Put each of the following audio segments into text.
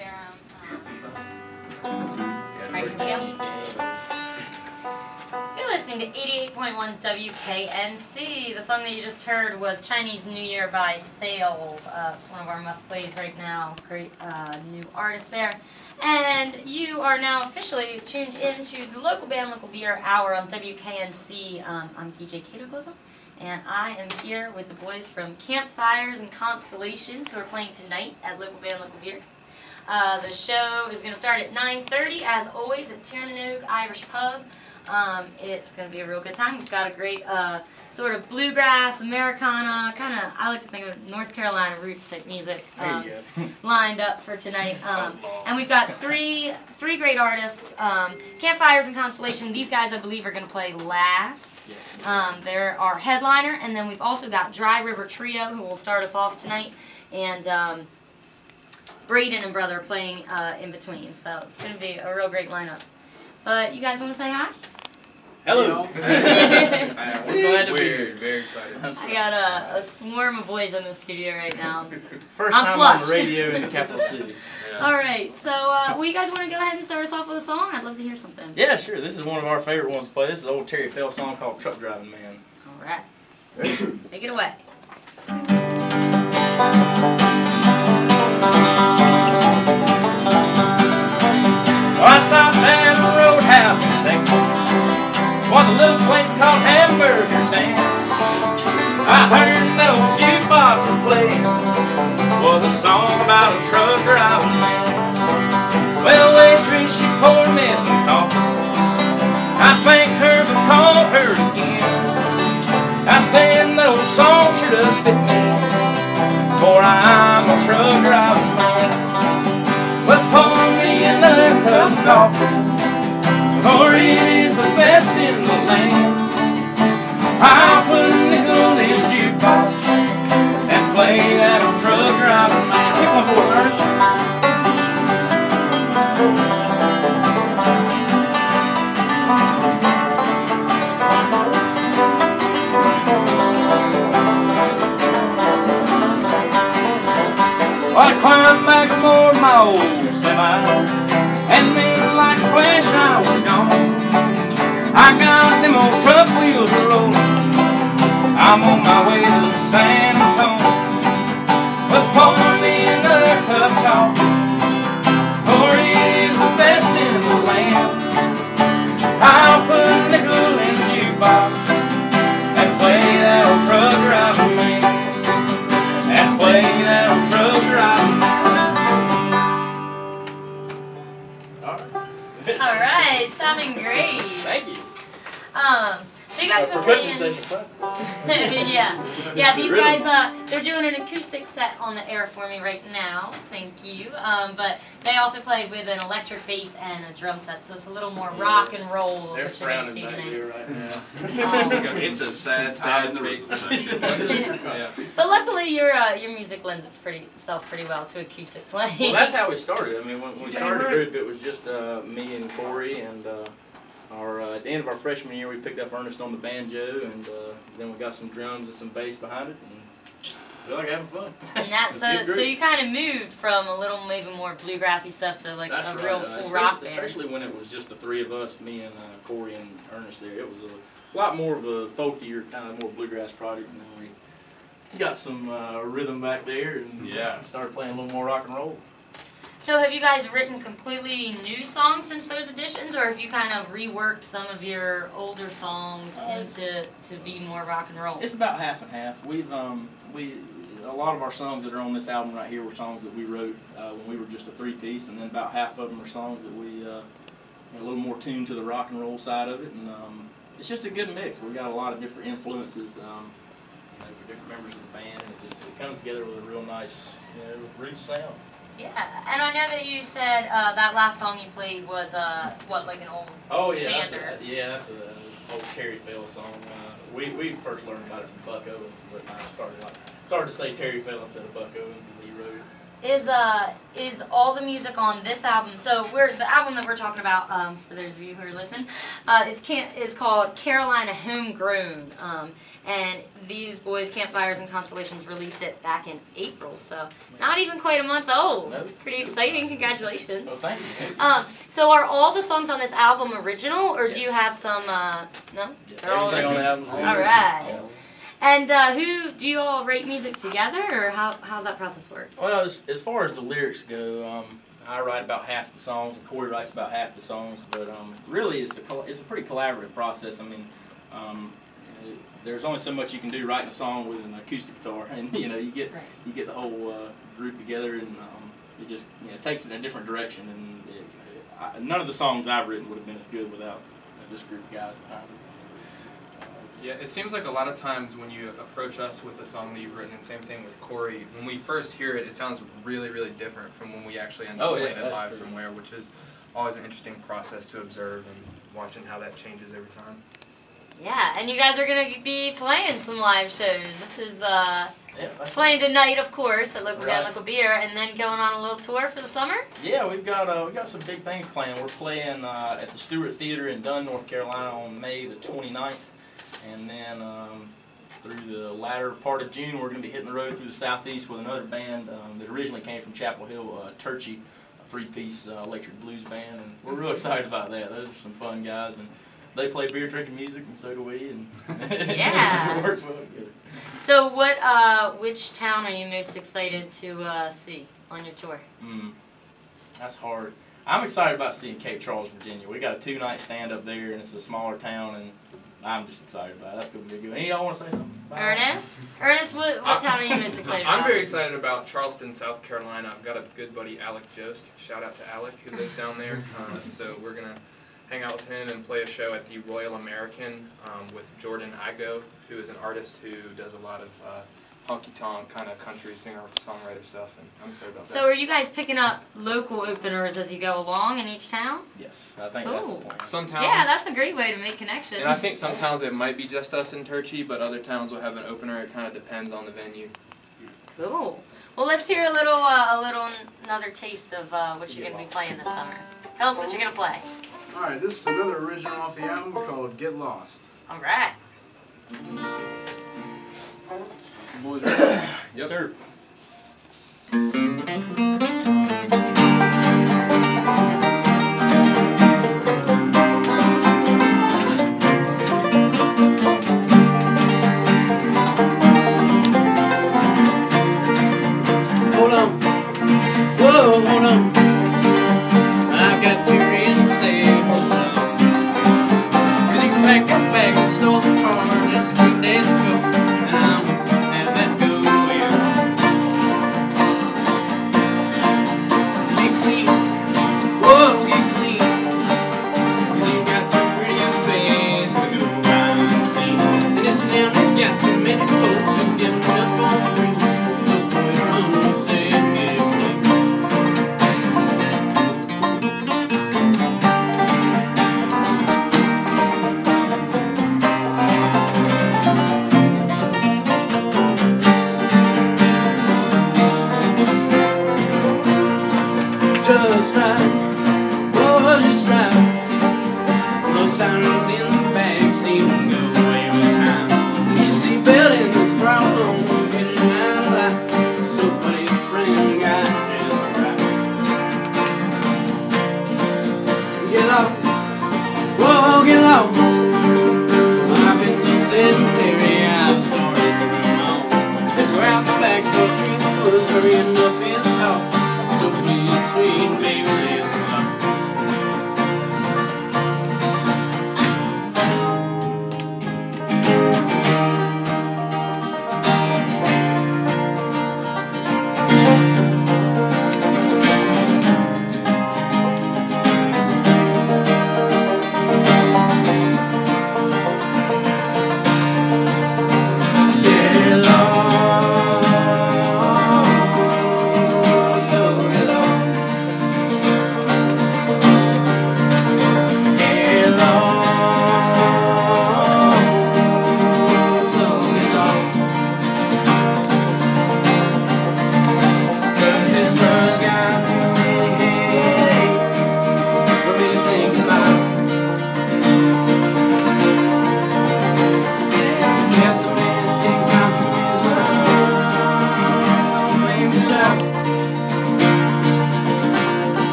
share them. Alright, here we go. You're listening to 88.1 WKNC. The song that you just heard was Chinese New Year by Sales. It's one of our must-plays right now. Great new artist there. And you are now officially tuned into the Local Band, Local Beer Hour on WKNC. I'm DJ Kataclysm, and I am here with the boys from Campfires and Constellations who are playing tonight at Local Band, Local Beer. The show is going to start at 9:30, as always, at Tiernanog Irish Pub. It's going to be a real good time. We've got a great sort of bluegrass, Americana, kind of, I like to think of North Carolina roots type music lined up for tonight. And we've got three great artists. Campfires and Constellations, these guys I believe are going to play last. They're our headliner. And then we've also got Dry River Trio who will start us off tonight. And Braden and Brother playing in between. So it's going to be a real great lineup. But you guys want to say hi? Hello. We're glad to be here. Very excited. I got a swarm of boys in the studio right now. First time on the radio in the capital city. Yeah. All right. So, well, you guys want to go ahead and start us off with a song? I'd love to hear something. Yeah, sure. This is one of our favorite ones to play. This is an old Terry Fell song called Truck Driving Man. All right. Take it away. Well, I stopped at the roadhouse in Texas. Was a little place called Hamburger Stand. I heard that old jukebox play was a song about a truck driving man. Well, waitress, she poured me some coffee. I thanked her but called her again. I said that old song sure does fit me, for I'm a truck driving man. But pour me another cup of coffee, for it is the best in the land. I'll put a nickel in the jukebox and play that old truck driving man. Hit one for us, Ernest. I climbed back aboard my old semi and made like a flash I was gone. I got them old truck wheels rolling. I'm on my way to San Antonio. But pour me another cup of coffee, for it is the best in the land. I'll put a nickel in the jukebox and play that old truck driving man. And play that old truck driving man. All right, sounding great. Thank you. So you guys been playing. yeah. These guys, they're doing an acoustic set on the air for me right now. Thank you. But they also play with an electric bass and a drum set, so it's a little more rock and roll. They're frowning back here right now. It's a sad time in the But luckily, your music lends itself pretty well to acoustic playing. Well, that's how we started. I mean, when we started the group, it was just me and Corey, and at the end of our freshman year, we picked up Ernest on the banjo, and then we got some drums and some bass behind it, and I feel like having fun. And that, so you kind of moved from a little maybe more bluegrassy stuff to like a real full rock band. Especially when it was just the three of us, me and Corey and Ernest there. It was a lot more of a folkier, kind of more bluegrass project, and then we got some rhythm back there, and started playing a little more rock and roll. So have you guys written completely new songs since those editions, or have you kind of reworked some of your older songs to be more rock and roll? It's about half and half. We've a lot of our songs that are on this album right here were songs that we wrote when we were just a three-piece, and then about half of them are songs that we a little more tuned to the rock and roll side of it, and it's just a good mix. We got a lot of different influences, for different members of the band, and it comes together with a real nice, roots sound. Yeah, and I know that you said that last song you played was like an old standard. That's an old Terry Fell song. We first learned about it from Buck Owens, but I started to say Terry Fell instead of Buck Owens, and he wrote it. is all the music on this album. So the album that we're talking about, for those of you who are listening, is called Carolina Homegrown. And these boys, Campfires and Constellations, released it back in April. So not even quite a month old. Nope. Pretty exciting. Congratulations. Well, thank you. So are all the songs on this album original, or do you Yes. have some? No. They're all Everything on the original. album. All right. And who do you all write music together, or how's that process work? Well, as far as the lyrics go, I write about half the songs, and Corey writes about half the songs. But really, it's a pretty collaborative process. I mean, there's only so much you can do writing a song with an acoustic guitar, and you get the whole group together, and it just takes it in a different direction. And none of the songs I've written would have been as good without this group of guys behind me. Yeah, it seems like a lot of times when you approach us with a song that you've written, and same thing with Corey, when we first hear it, it sounds really, really different from when we actually end up playing it live somewhere, which is always an interesting process to observe and watching how that changes every time. Yeah, and you guys are going to be playing some live shows. This is playing tonight, of course, at Local Band, Local Beer, and then going on a little tour for the summer? Yeah, we've got some big things planned. We're playing at the Stewart Theater in Dunn, North Carolina on May the 29th. And then through the latter part of June, we're going to be hitting the road through the southeast with another band that originally came from Chapel Hill, Turchy, a three-piece electric blues band. And we're real excited about that. Those are some fun guys, and they play beer drinking music, and so do we. And it works well together. So, which town are you most excited to see on your tour? That's hard. I'm excited about seeing Cape Charles, Virginia. We got a 2-night stand up there, and it's a smaller town, and I'm just excited about it. That's going to be good. Any of y'all want to say something? Ernest, what town are you most excited about? I'm very excited about Charleston, South Carolina. I've got a good buddy, Alec Jost. Shout out to Alec, who lives down there. So we're going to hang out with him and play a show at the Royal American with Jordan Igo, who is an artist who does a lot of honky-tonk kind of country singer-songwriter stuff, and I'm excited about that. So are you guys picking up local openers as you go along in each town? Yes, I think that's the plan. Some towns, yeah, that's a great way to make connections. And I think some towns it might be just us in Turchy, but other towns will have an opener. It kind of depends on the venue. Cool. Well, let's hear another taste of what you're going to be playing this summer. Tell us what you're going to play. All right, this is another original off the album called Get Lost. All right. Boys ready? Yes, sir. Hold on. Whoa, hold on. I've got to really say, hold on. 'Cause you packed your bag and stole the car just 3 days ago. And I won't have that go away. Get clean. Whoa, get clean. 'Cause you got too pretty a face to go around and see. And this town has got too many folks who giving up on the rules. So boy, mama said, get clean. Just right, oh, just right. Those sirens in the backseat go away with time. You see Bill in the throttle, getting out.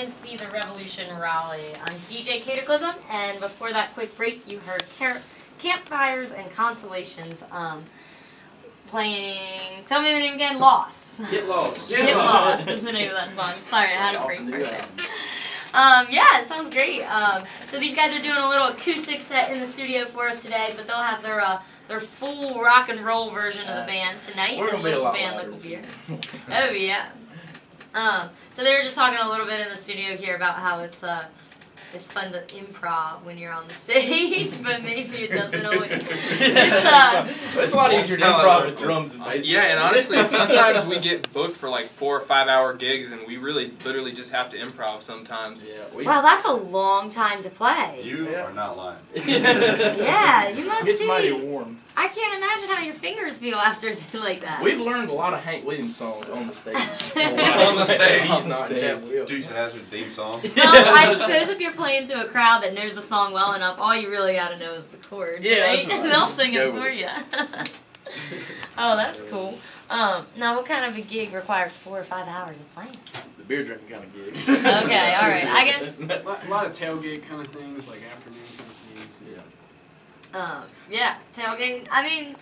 WKNC, The Revolution, Raleigh. I'm DJ Kataclysm, and before that quick break, you heard Campfires and Constellations playing, tell me the name again, Lost. Get Lost. Get Lost is the name of that song. Sorry, I had a break for a second. Yeah, it sounds great. So these guys are doing a little acoustic set in the studio for us today, but they'll have their full rock and roll version of the band tonight. We're gonna be a lot band, louder. Local Beer. Oh yeah. So they were just talking a little bit in the studio here about how it's fun to improv when you're on the stage, but maybe it doesn't always. It's a lot easier to improv with drums and bass. Yeah, and honestly, sometimes we get booked for like 4 or 5 hour gigs, and we really literally just have to improv sometimes. Yeah, wow, that's a long time to play. You are not lying. Yeah, you must It's be. mighty warm. I can't imagine how your fingers feel after a day like that. We've learned a lot of Hank Williams songs on the stage. On the stage. He's not in Chapel Hill. Dukes of Hazzard theme song. Well, I suppose if you're playing to a crowd that knows the song well enough, all you really got to know is the chords, Yeah, right? that's right. They'll sing Go it with for it. you. Oh, that's cool. Now, what kind of a gig requires 4 or 5 hours of playing? The beer drinking kind of gigs. Okay, all right. I guess. A lot of tailgate kind of things, like afternoon kind of things. Yeah. Yeah, tailgate. I mean,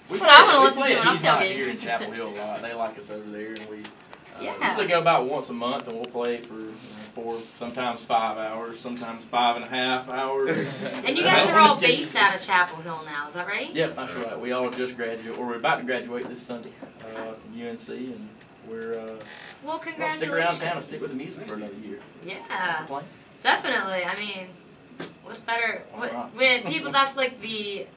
We what I wanna listen play to at when I'm He's Not tailgating. Here in Chapel Hill a lot. They like us over there, and we Yeah. usually go about once a month, and we'll play for 4, sometimes 5 hours, sometimes 5.5 hours. and you guys are all based out of Chapel Hill now, is that right? Yep, that's right. We all just graduated, or we're about to graduate this Sunday from UNC, and we're Well, gonna congratulations. stick around town and stick with the music for another year. That's Yeah, the plan. definitely. I mean, what's better? When people, that's like the,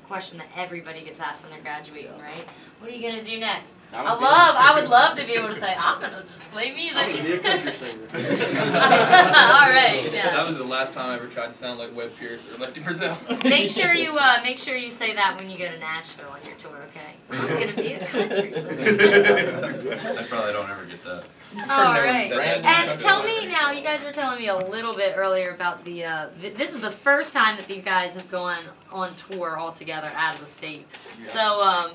question that everybody gets asked when they're graduating, right? What are you gonna do next? I would love to be able to say, I'm gonna just play music. I'm gonna be a country singer. All right, yeah. That was the last time I ever tried to sound like Webb Pierce or Lefty Frizzell. Make sure you say that when you go to Nashville on your tour, okay? I'm gonna be a country singer. I probably don't ever get that. All no one right. said that. And tell me now, you guys were telling me a little bit earlier about the, this is the first time that these guys have gone on tour all together out of the state. Yeah. So,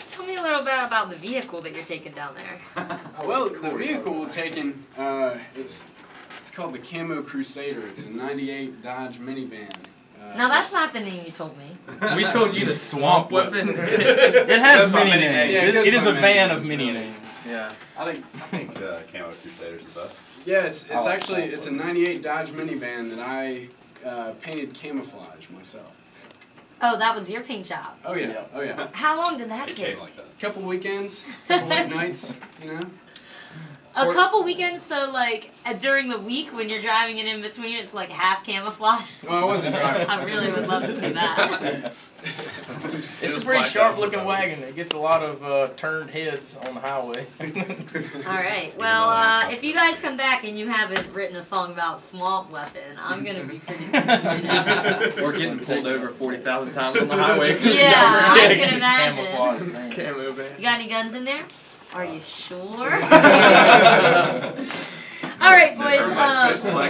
tell me a little bit about the vehicle that you're taking down there. Well, the vehicle we're taking, it's called the Camo Crusader. It's a '98 Dodge minivan. Now, that's not the name you told me. We told you the swamp weapon. It has That's my many mini names. name. Yeah, It is my a mini van names, of many really. names. Yeah. I think Camo Crusader's the best. Yeah, it's I like actually that. it's a '98 Dodge minivan that I painted camouflage myself. Oh, that was your paint job. Oh yeah, oh yeah. How long did that It take? came like that. Couple weekends, couple weeknights, A couple weekends, so like during the week when you're driving it in between, it's like half camouflage. Well, I wasn't driving. I really would love to see that. It's a pretty sharp-looking wagon. It gets a lot of turned heads on the highway. All right. Well, if you guys come back and you haven't written a song about Swamp Weapon, I'm gonna be pretty disappointed. Or getting pulled over 40,000 times on the highway. Yeah, I can imagine. Camouflage, man. Camo van. You got any guns in there? Are you sure? All right, boys. So for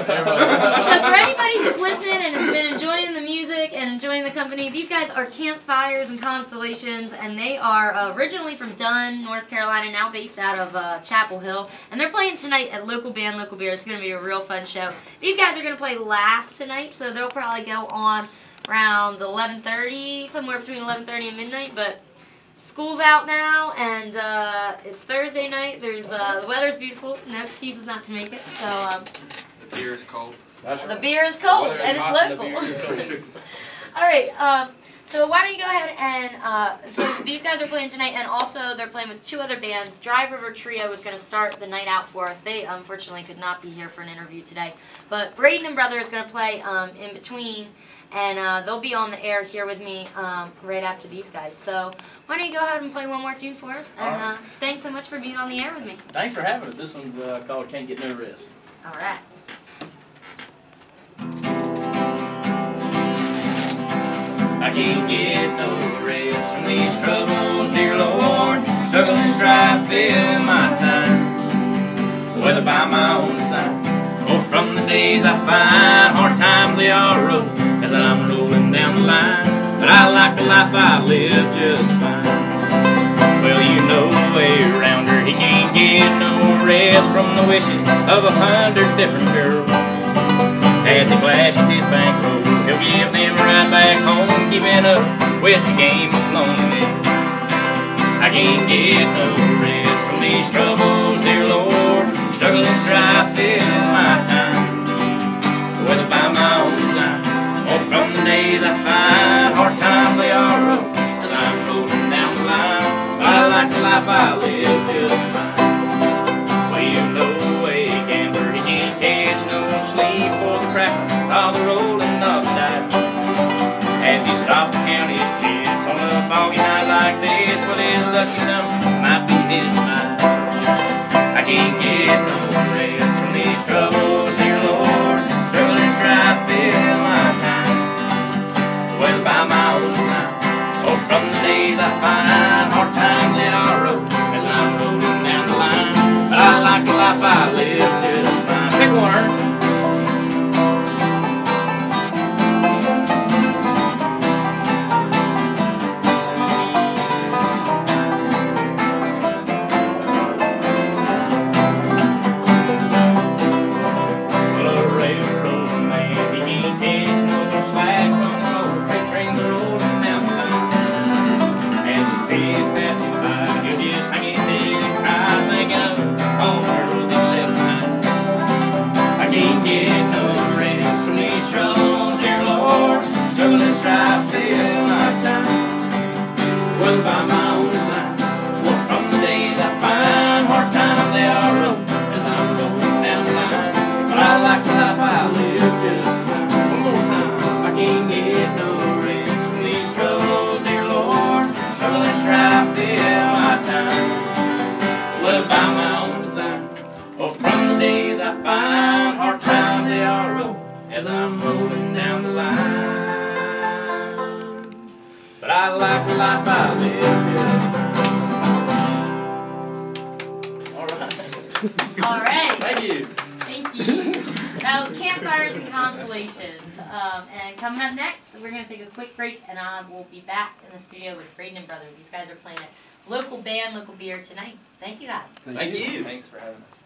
anybody who's listening and has been enjoying the music and enjoying the company, these guys are Campfires and Constellations, and they are originally from Dunn, North Carolina, now based out of Chapel Hill, and they're playing tonight at Local Band, Local Beer. It's going to be a real fun show. These guys are going to play last tonight, so they'll probably go on around 11:30, somewhere between 11:30 and midnight, but school's out now, and it's Thursday night. There's the weather's beautiful. No excuses not to make it. So The beer is cold. That's the right. beer is cold, Weather is and it's hot and the local. beer is cold. All right. So why don't you go ahead and so these guys are playing tonight, and also they're playing with 2 other bands. Dry River Trio is going to start the night out for us. They unfortunately could not be here for an interview today, but Braden and Brother is going to play in between. And they'll be on the air here with me right after these guys. So why don't you go ahead and play one more tune for us? And thanks so much for being on the air with me. Thanks for having us. This one's called Can't Get No Rest. All right. I can't get no rest from these troubles, dear Lord. Struggle and strife fill my time, whether by my own design or from the days I find hard times they all roll as I'm rolling down the line. But I like the life I live just fine. Well, you know the way around her, he can't get no rest. rest from the wishes of 100 different girls. As he flashes his bankroll, he'll give them right back home, keeping up with the game of loneliness. I can't get no rest from these troubles, dear Lord. Struggle and strife fill my time, whether by my own design or from the days I find hard times they are rough as I'm rolling down the line. But I like the life I live just fine. Well, you know a gambler, he can't catch no sleep for the crack of the rolling of the dice. As he stops to count his chips on a foggy night like this, well, his lucky number might be his demise. I can't get no rest from these troubles, dear Lord. Struggle and strife fill my time, whether by my own design or from the days I find hard times they are road as I'm rolling down the line. But I like the life I live just fine. Pick one. By my own design, well, from the days I find hard times they are rough as I'm rolling down the line. But I like the life I live just fine. One more time, I can't get no rest from these troubles, dear Lord. Struggle and strife fill my time, well, by my own design. Well, from the days I find hard times they are rough as I'm rolling down the line. But I like the life I live just fine. All right. Thank you. Thank you. That was Campfires and Constellations. And coming up next, we're going to take a quick break, and I will be back in the studio with Braden and Brother. These guys are playing a local band, local beer tonight. Thank you guys. Thank you. Thanks for having us.